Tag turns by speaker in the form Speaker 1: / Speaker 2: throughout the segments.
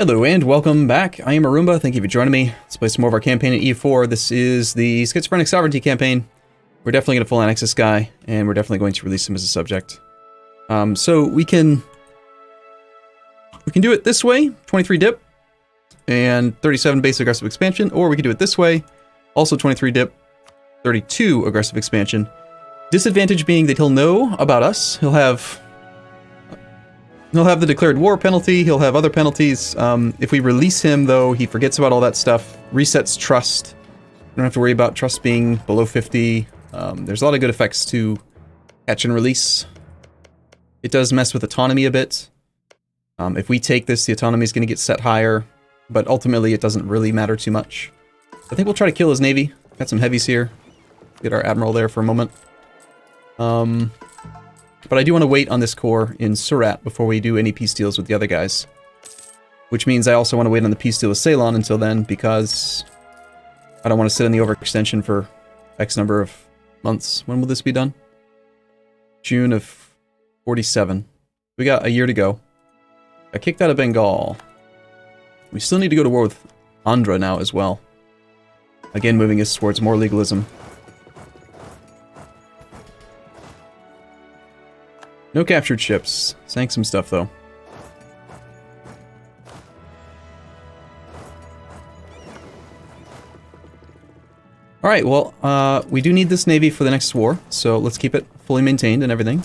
Speaker 1: Hello and welcome back. I am Arumba. Thank you for joining me. Let's play some more of our campaign at EU4. This is the Schizophrenic Sovereignty campaign. We're definitely going to full annex this guy, and we're definitely going to release him as a subject. So we can do it this way, 23 dip, and 37 base aggressive expansion, or we can do it this way, also 23 dip, 32 aggressive expansion. Disadvantage being that he'll know about us. He'll have the declared war penalty, he'll have other penalties. If we release him, though, he forgets about all that stuff, resets trust. We don't have to worry about trust being below 50. There's a lot of good effects to catch and release. It does mess with autonomy a bit. If we take this, the autonomy is going to get set higher, but ultimately it doesn't really matter too much. I think we'll try to kill his navy. Got some heavies here. Get our admiral there for a moment. But I do want to wait on this core in Surat before we do any peace deals with the other guys. Which means I also want to wait on the peace deal with Ceylon until then, because I don't want to sit in the overextension for X number of months. When will this be done? June of 47. We got a year to go. Got kicked out of Bengal. We still need to go to war with Andhra now as well. Again, moving us towards more legalism. No captured ships. Sank some stuff, though. Alright, well, we do need this navy for the next war, so let's keep it fully maintained and everything.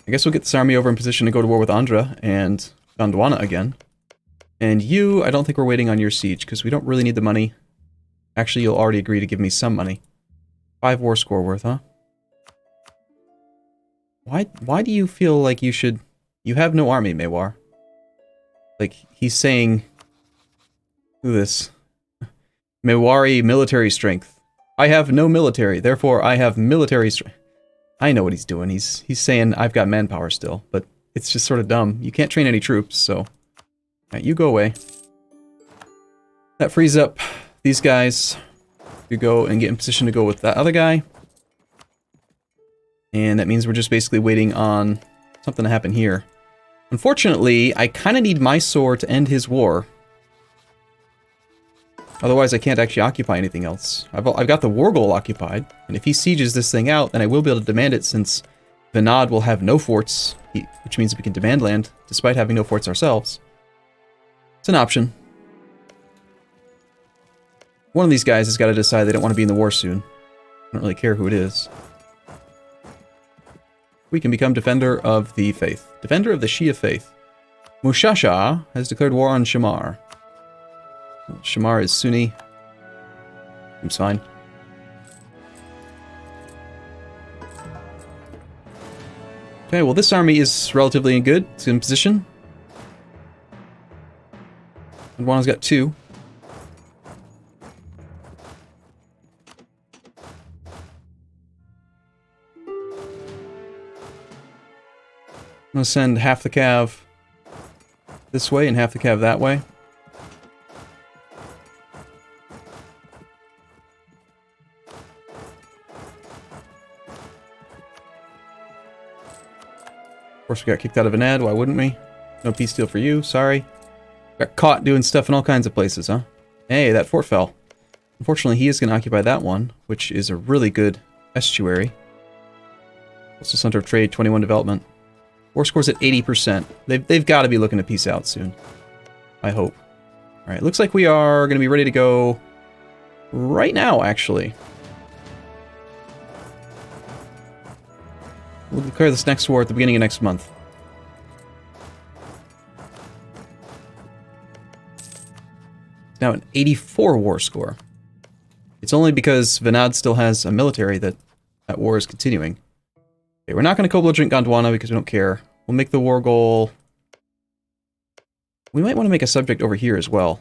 Speaker 1: I guess we'll get this army over in position to go to war with Andhra and Gondwana again. And you, I don't think we're waiting on your siege, because we don't really need the money. Actually, you'll already agree to give me some money. 5 war score worth, huh? Why do you feel like you should... You have no army, Mewar. Like, he's saying... Who this? Mewari military strength. I have no military, therefore I have military strength. I know what he's doing. He's saying I've got manpower still, but it's just sort of dumb. You can't train any troops, so... Right, you go away. That frees up these guys to go and get in position to go with that other guy. And that means we're just basically waiting on something to happen here. Unfortunately, I kind of need Mysore to end his war. Otherwise, I can't actually occupy anything else. I've got the war goal occupied, and if he sieges this thing out, then I will be able to demand it, since Vinod will have no forts, which means we can demand land, despite having no forts ourselves. It's an option. One of these guys has got to decide they don't want to be in the war soon. I don't really care who it is. We can become Defender of the Faith. Defender of the Shia Faith. Mushasha has declared war on Shamar. Well, Shamar is Sunni. Seems fine. Okay, well this army is relatively good. It's in position. And one has got 2. I'm going to send half the cav this way and half the cav that way. Of course, we got kicked out of Vinad. Why wouldn't we? No peace deal for you. Sorry. Got caught doing stuff in all kinds of places, huh? Hey, that fort fell. Unfortunately, he is going to occupy that one, which is a really good estuary. Also, Center of Trade, 21 development. War score's at 80%. They've got to be looking to peace out soon. I hope. Alright, looks like we are going to be ready to go right now, actually. We'll declare this next war at the beginning of next month. It's now an 84 war score. It's only because Vinod still has a military that war is continuing. Okay, we're not going to co-belligerent Gondwana because we don't care. We'll make the war goal... We might want to make a subject over here as well.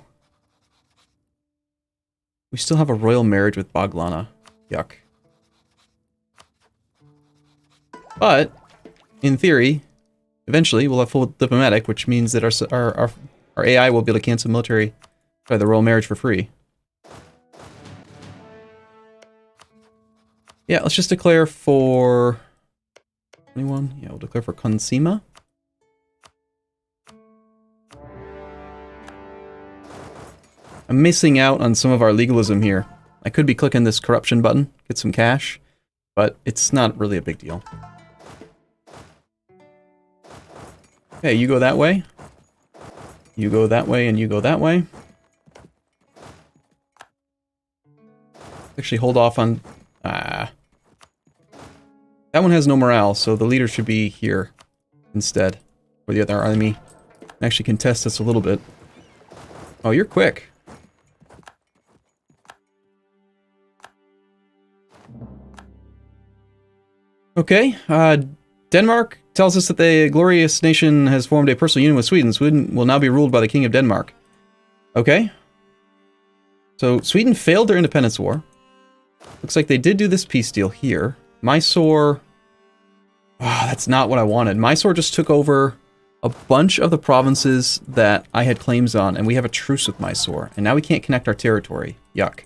Speaker 1: We still have a royal marriage with Baglana. Yuck. But, in theory, eventually we'll have full diplomatic, which means that our AI will be able to cancel the royal marriage for free. Yeah, let's just declare for... Anyone? Yeah, we'll declare for Consima. I'm missing out on some of our legalism here. I could be clicking this corruption button, get some cash, but it's not really a big deal. Okay, you go that way. You go that way, and you go that way. Actually, hold off on... That one has no morale, so the leader should be here instead. Or the other army actually contest us a little bit. Oh, you're quick. Okay, Denmark tells us that the glorious nation has formed a personal union with Sweden. Sweden will now be ruled by the King of Denmark. Okay. So, Sweden failed their independence war. Looks like they did do this peace deal here. Mysore... Oh, that's not what I wanted. Mysore just took over a bunch of the provinces that I had claims on, and we have a truce with Mysore. And now we can't connect our territory. Yuck.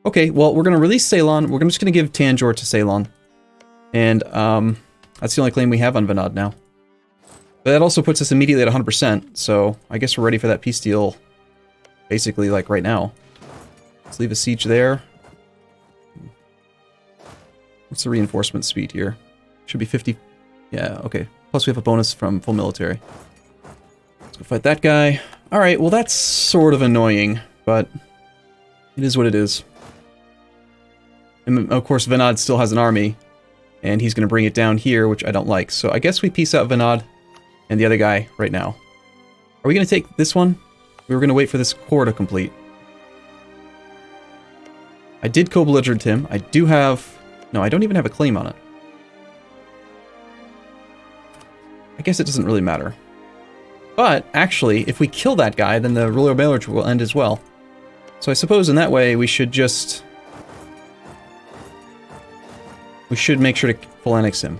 Speaker 1: Okay, well, we're going to release Ceylon. We're just going to give Tanjore to Ceylon. And, that's the only claim we have on Venad now. But that also puts us immediately at 100%, so I guess we're ready for that peace deal, basically, like, right now. Let's leave a siege there. What's the reinforcement speed here? Should be 50... Yeah, okay. Plus we have a bonus from full military. Let's go fight that guy. Alright, well that's sort of annoying, but it is what it is. And of course Venad still has an army, and he's going to bring it down here, which I don't like. So I guess we peace out Venad and the other guy right now. Are we going to take this one? We were going to wait for this core to complete. I did co-belligerent him. I do have... No, I don't even have a claim on it. I guess it doesn't really matter. But, actually, if we kill that guy, then the royal marriage will end as well. So I suppose in that way we should just... We should make sure to full annex him.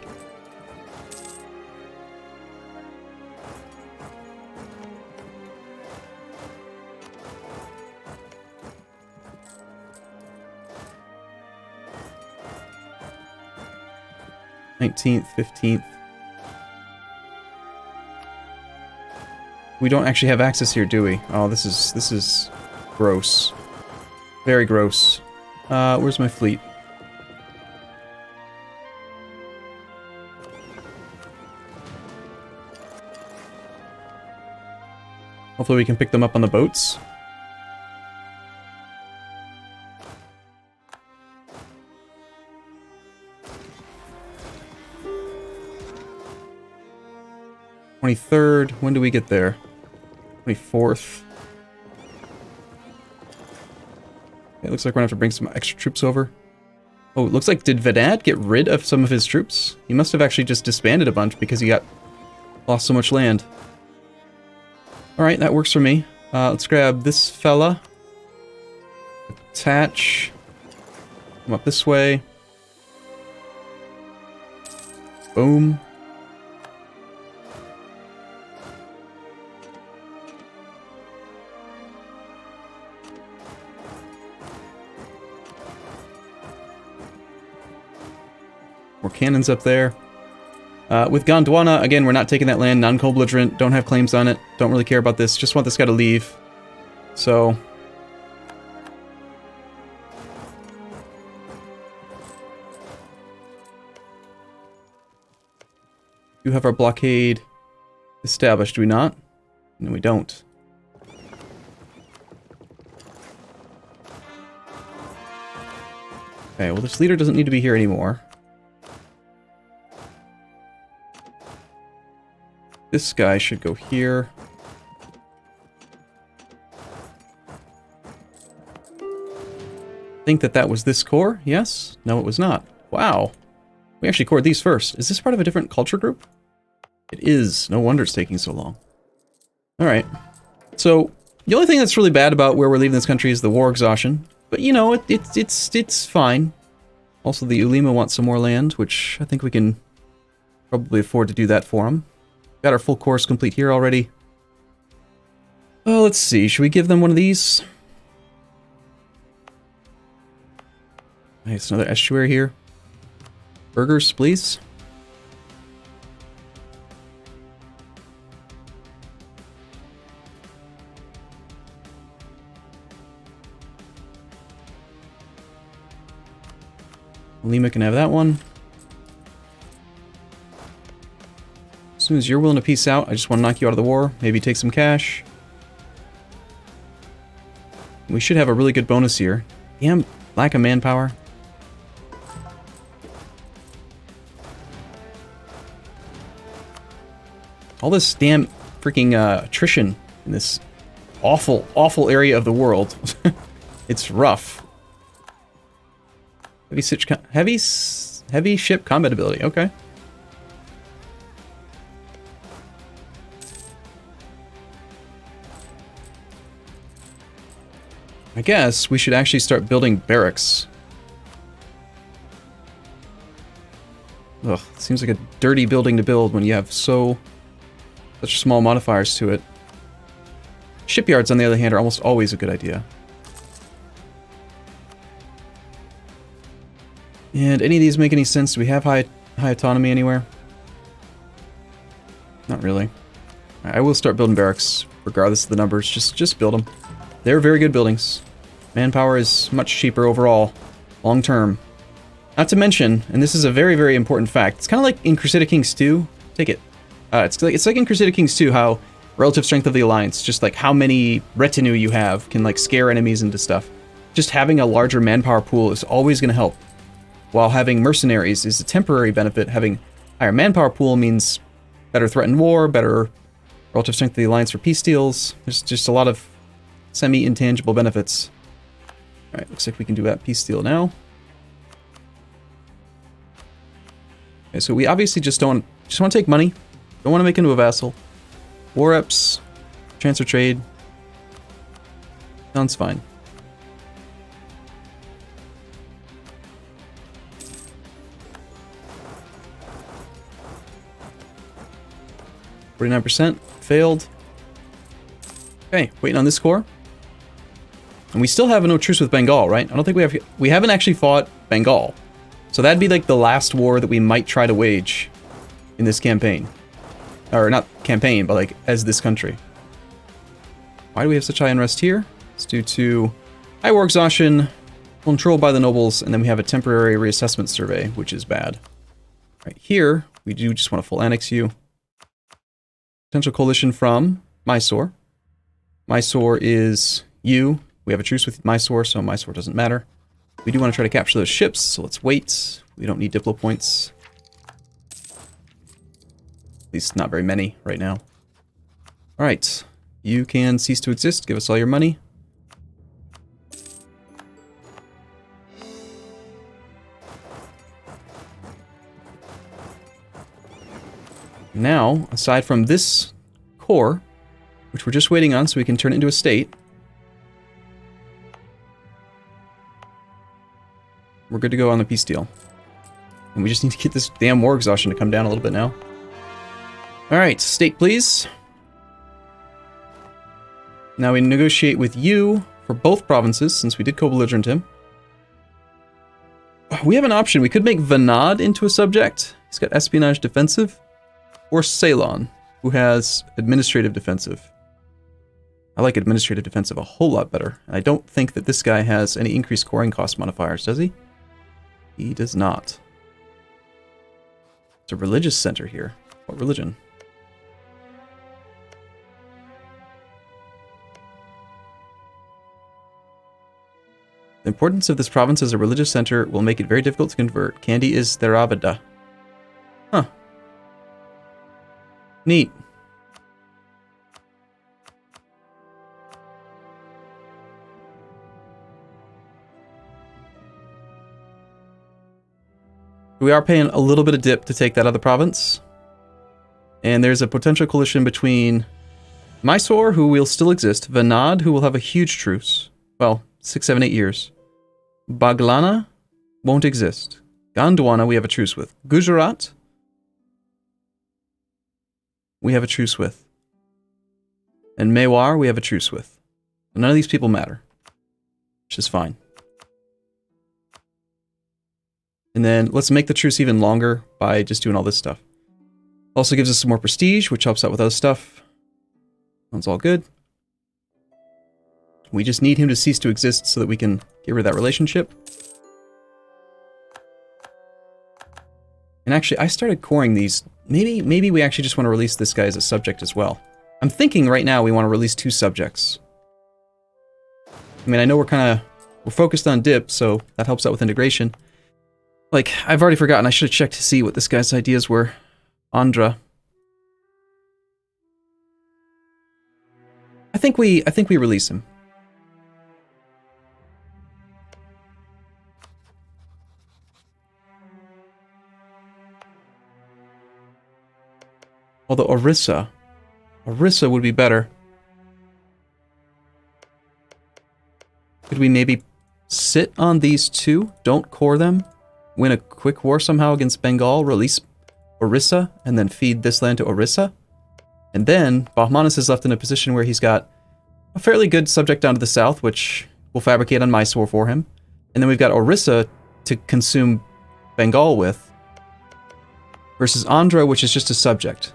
Speaker 1: (19th, 15th). We don't actually have access here, do we? Oh, this is gross. Very gross. Where's my fleet? Hopefully we can pick them up on the boats. (23rd). When do we get there? 24th. It looks like we're gonna have to bring some extra troops over. Oh, it looks like, did Venad get rid of some of his troops? He must have actually just disbanded a bunch because he lost so much land. Alright, that works for me. Let's grab this fella. Attach. Come up this way. Boom. More cannons up there. With Gondwana, again, we're not taking that land. Non-co-belligerent. Don't have claims on it. Don't really care about this. Just want this guy to leave. So... we have our blockade established, do we not? No, we don't. Okay, well this leader doesn't need to be here anymore. This guy should go here. Think that was this core? Yes? No, it was not. Wow. We actually cored these first. Is this part of a different culture group? It is. No wonder it's taking so long. Alright. So, the only thing that's really bad about where we're leaving this country is the war exhaustion. But, you know, it's fine. Also, the Ulema wants some more land, which I think we can probably afford to do that for them. Got our full course complete here already. Oh, let's see. Should we give them one of these? Nice, another estuary here. Burgers, please. Lima can have that one. As soon as you're willing to peace out, I just want to knock you out of the war. Maybe take some cash. We should have a really good bonus here. Damn, lack of manpower. All this damn freaking attrition in this awful, awful area of the world. It's rough. Heavy ship combat ability. Okay. I guess we should actually start building barracks. Ugh, seems like a dirty building to build when you have such small modifiers to it. Shipyards, on the other hand, are almost always a good idea. And any of these make any sense? Do we have high autonomy anywhere? Not really. I will start building barracks, regardless of the numbers. Just build them. They're very good buildings. Manpower is much cheaper overall, long term. Not to mention, and this is a very, very important fact, it's kind of like in Crusader Kings 2. Take it. It's like in Crusader Kings 2, how relative strength of the alliance, just like how many retinue you have, can like scare enemies into stuff. Just having a larger manpower pool is always going to help. While having mercenaries is a temporary benefit, having higher manpower pool means better threat in war, better relative strength of the alliance for peace deals. There's just a lot of semi-intangible benefits. Alright, looks like we can do that peace deal now. Okay, so we obviously just want to take money. Don't want to make into a vassal. War reps, transfer trade. Sounds fine. %, failed. Okay, waiting on this core. And we still have no truce with Bengal, right? I don't think we haven't actually fought Bengal. So that'd be like the last war that we might try to wage in this campaign. Or not campaign, but like as this country. Why do we have such high unrest here? It's due to high war exhaustion, controlled by the nobles, and then we have a temporary reassessment survey, which is bad. Right here, we do just want to full annex you. Potential coalition from Mysore. Mysore is you. We have a truce with Mysore, so Mysore doesn't matter. We do want to try to capture those ships, so let's wait. We don't need Diplo points. At least not very many right now. Alright. You can cease to exist. Give us all your money. Now, aside from this core, which we're just waiting on so we can turn it into a state, we're good to go on the peace deal. And we just need to get this damn war exhaustion to come down a little bit now. Alright, state please. Now we negotiate with you for both provinces, since we did co-belligerent him. We have an option. We could make Vanad into a subject. He's got espionage defensive. Or Ceylon, who has administrative defensive. I like administrative defensive a whole lot better. And I don't think that this guy has any increased scoring cost modifiers, does he? He does not. It's a religious center here. What religion? The importance of this province as a religious center will make it very difficult to convert. Kandy is Theravada. Huh. Neat. We are paying a little bit of dip to take that other province. And there's a potential coalition between Mysore, who will still exist, Vanad, who will have a huge truce. Well, 6, 7, 8 years. Baglana won't exist. Gondwana we have a truce with. Gujarat we have a truce with. And Mewar we have a truce with. None of these people matter. Which is fine. And then let's make the truce even longer by just doing all this stuff. Also gives us some more prestige, which helps out with other stuff. That's all good. We just need him to cease to exist so that we can get rid of that relationship. And actually, I started coring these. Maybe we actually just want to release this guy as a subject as well. I'm thinking right now we want to release 2 subjects. I mean, I know we're focused on dip, so that helps out with integration. Like, I've already forgotten. I should have checked to see what this guy's ideas were. Andra. I think we release him. Although Orissa would be better. Could we maybe sit on these 2? Don't core them. Win a quick war somehow against Bengal. Release Orissa and then feed this land to Orissa. And then Bahmanis is left in a position where he's got a fairly good subject down to the south, which we'll fabricate on Mysore for him. And then we've got Orissa to consume Bengal with. Versus Andhra, which is just a subject.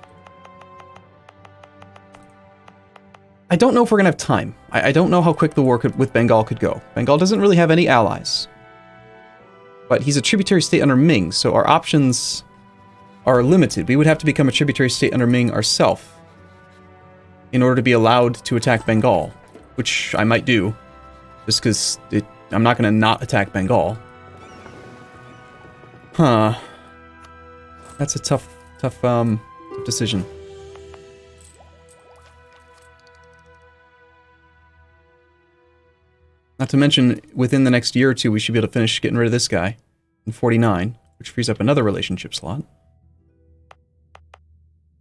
Speaker 1: I don't know if we're going to have time. I don't know how quick the war with Bengal could go. Bengal doesn't really have any allies. But he's a tributary state under Ming, so our options are limited. We would have to become a tributary state under Ming ourselves in order to be allowed to attack Bengal, which I might do, just because I'm not going to not attack Bengal. Huh. That's a tough decision. Not to mention, within the next year or 2, we should be able to finish getting rid of this guy in 49, which frees up another relationship slot.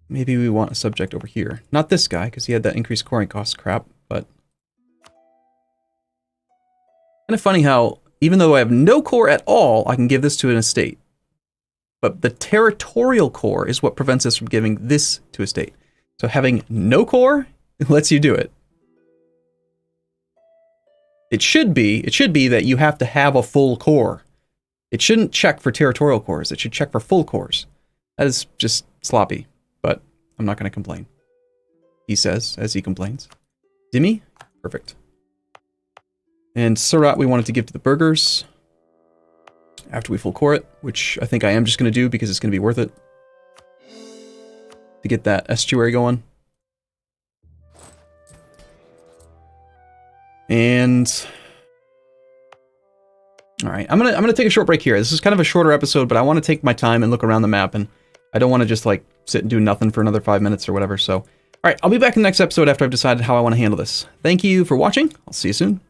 Speaker 1: Maybe we want a subject over here. Not this guy, because he had that increased coring cost crap, but... Kind of funny how, even though I have no core at all, I can give this to an estate. But the territorial core is what prevents us from giving this to a state. So having no core lets you do it. It should be that you have to have a full core. It shouldn't check for territorial cores. It should check for full cores. That is just sloppy, but I'm not going to complain. He says, as he complains. Dimi? Perfect. And Surat we wanted to give to the burghers after we full core it, which I think I am just going to do because it's going to be worth it to get that estuary going. And all right, I'm gonna take a short break here. This is kind of a shorter episode, but I want to take my time and look around the map, and I don't want to just like sit and do nothing for another 5 minutes or whatever. So, all right, I'll be back in the next episode after I've decided how I want to handle this. Thank you for watching. I'll see you soon.